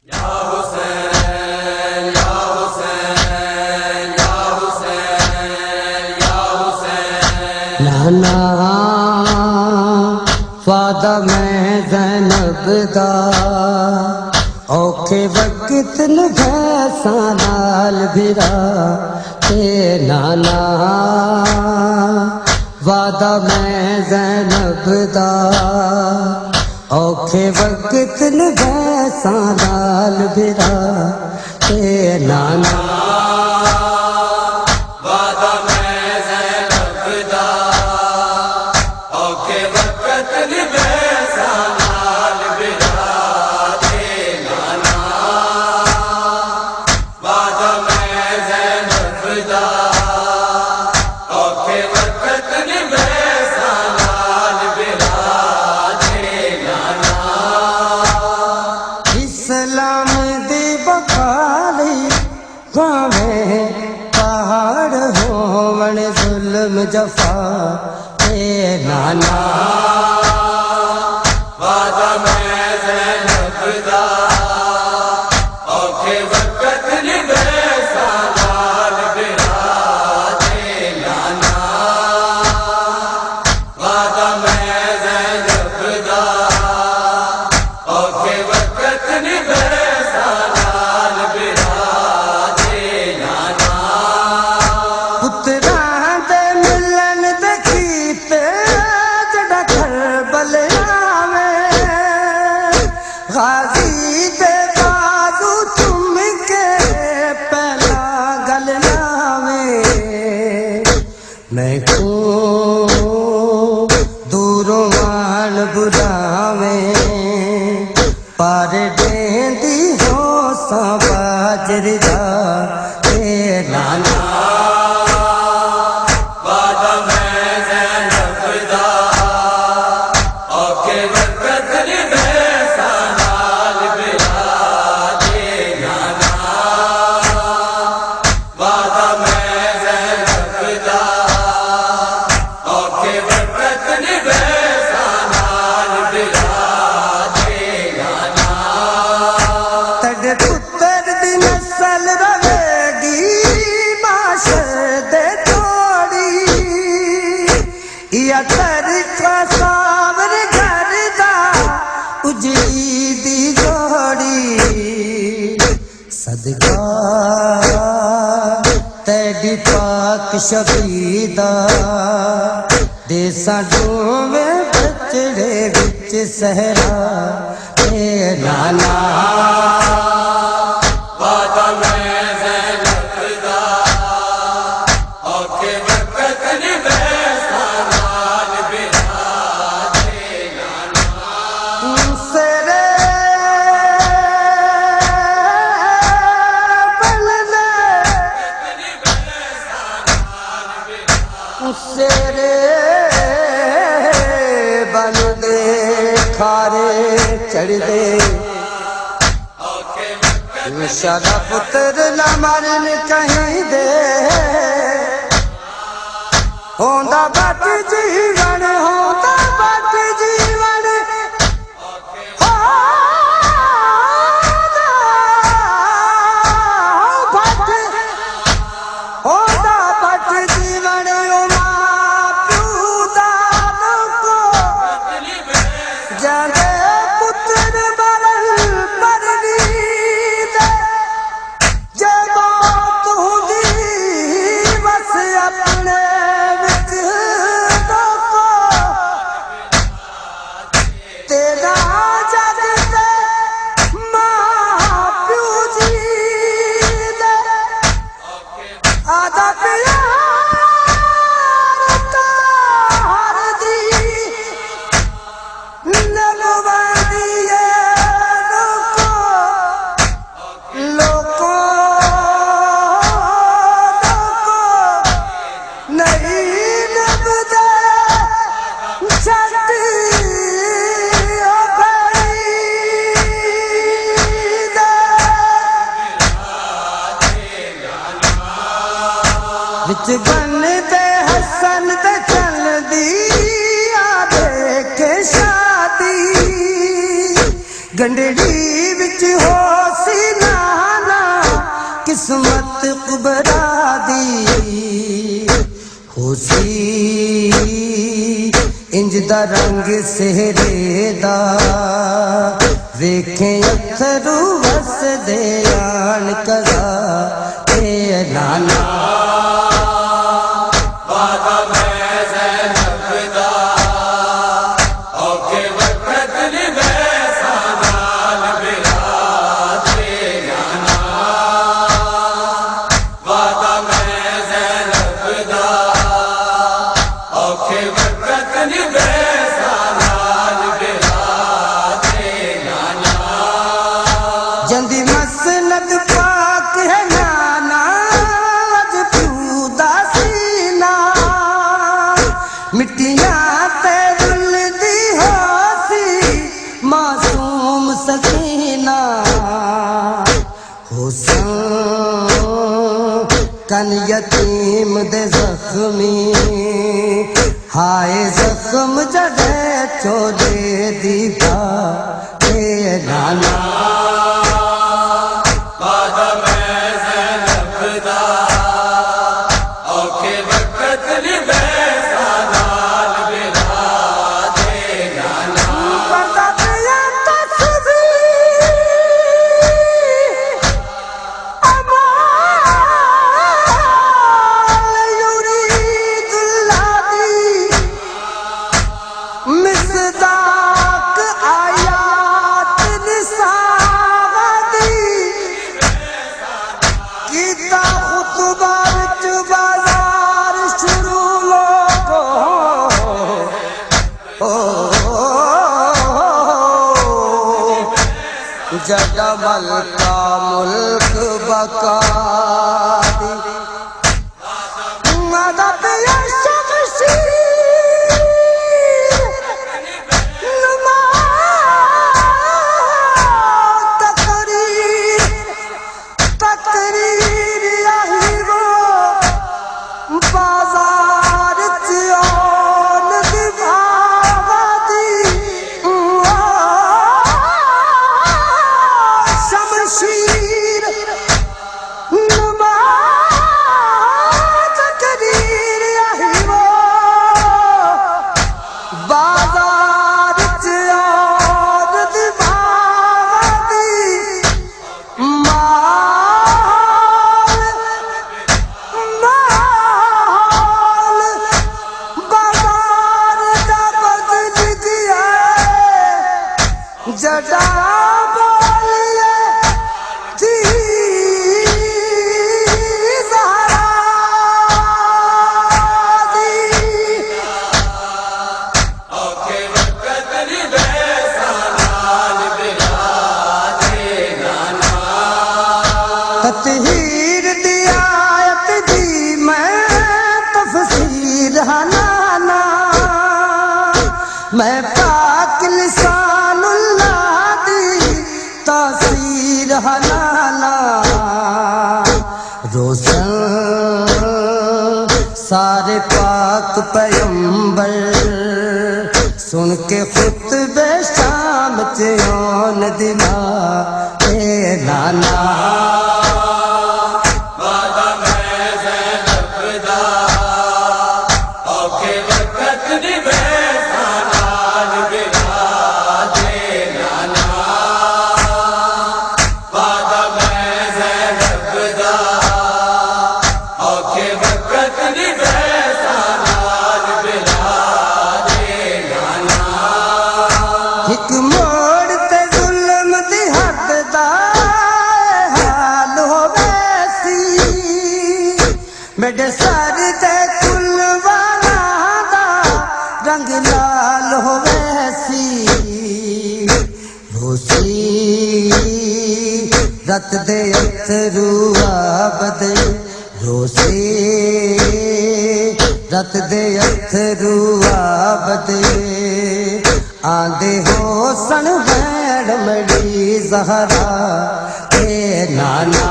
या हुसैन या हुसैन या हुसैन या हुसैन। नाना वादा मैं ज़ैनब दा औखे वक्त भैंसा नाल भिरा ते नाना वादा मैं ज़ैनब दा औखे वक्त भैंसा नाल भिरा ते नाना वादा मैं ज़ैनब दा औखे वक्त भैंसा नाल भिरा ते नाना। वादा मैं ज़ैनब दा औखे वक्त भैंसा नाल भिरा ते नाना। इस्लाम दी बखाली भावें पहाड़ होवन जुल्म जफा ते नाना। वादा मैं ज़ैनब दा औखे वक्त भैंसा नाल भिरा ते नाना। वादा मैं ज़ैनब दा औखे वक्त भैंसा नाल भिरा ते नाना। पुत्रां दे मिलन दे कीते जड़ा करबल आवे गाजी दे बाजू चुम के पहला गल लावे। मैं को दूरों वाल बुलावे पर देंदी हो सा बाजरदा ते नाना। वादा मैं ज़ैनब दा औखे वक्त भैंसा नाल भिरा ते नाना। वादा मैं ज़ैनब दा औखे वक्त भैंसा नाल भिरा ते नाना। तड़ पुत्र दी नस्ल रवेगी माशर दे तोड़ी या तरीका सावर घर दा उजड़ी दी जोड़ी। सदका तेरी पाक शबीदा देसा डोवे बचड़े विच सहरा ते नाना। वादा मैं ज़ैनब दा औखे वक्त भैंसा नाल भिरा ते नाना। सेरे बलने सेरे बन दे खारे चढ़ दे औखे वक्त शादा पुत्र न मरन कहीं दे होंदा बट जीवन होंदा बट जीवन होंदा बट जीवन मां प्यू दा को जाने पुत्र मरन मरनी दे जब मौत हुंदी बस अपने विच रोको तेरा जग ते मां प्यू जी दे आदा प्यार तार दी नलवादिए लोको नहीं नबदे छटी ओ बड़ी दे विच बन ते हसन ते चल दी आदे के शादी गंडड़ी विच हो दा रंग सेहरे दा वेखे अथरू वस दे आन करा ते नाना वादा मैं ज़ैनब दा औखे वक्त नी वैसा नाल बिरा दे नाना वादा मैं ज़ैनब दा औखे वक्त नी वैसा नाल बिरा दे नाना जंदी मसनद पाक है नाना अज पूदा सीना मिट्टियां ते रुलदी होसी मासूम सकीना हुसन कन यतीम दे जख्मी हाय जख्म जड़े चोले दीपा ते नाना वादा मैं ज़ैनब दा औखे वक्त नी वैसा नाल बिरा दे नाना पता पिया तस्वीर अमाल युरीदुल्लादी मिसदाक आयात निसावदी कीता खुतबा विच बाजार शुरू लोगो जड़ा मलका मुल्क बका दी मदद या शमशीर नुमा तकरीर यही वो बाजार चोन दिभावती शमशीर नुमा तकरीर यही वो बाजार चोन दिभावती माल माल बाजार दा बदल गया जड़ा बोलिए जी ज़हरा दी औखे वक्त नी वैसा नाल बिरा दे नाना ततहीर दी आयत दी मैं तफसीर हनाना मैं पाक लिसानुल्लाह दी तासीर हनाना रोशन सारे पाक पैगंबर सुन के खुतबे शाम चोन दिला ए नाना वादा मैं ज़ैनब दा औखे वक्त नी वैसा नाल बिरा दे नाना वादा मैं ज़ैनब दा औखे वक्त नी वैसा नाल बिरा दे नाना एक मोड़ ते जुल्म दी हद दा हाल होवैसी मेरे सर ते कुलवाना दा रंग लाल होवैसी होसी रत दे अथरू आबदे रोसी रत दे अथरू आबदे आंदे हो सन भैड़ मड़ी ज़हरा ए नाना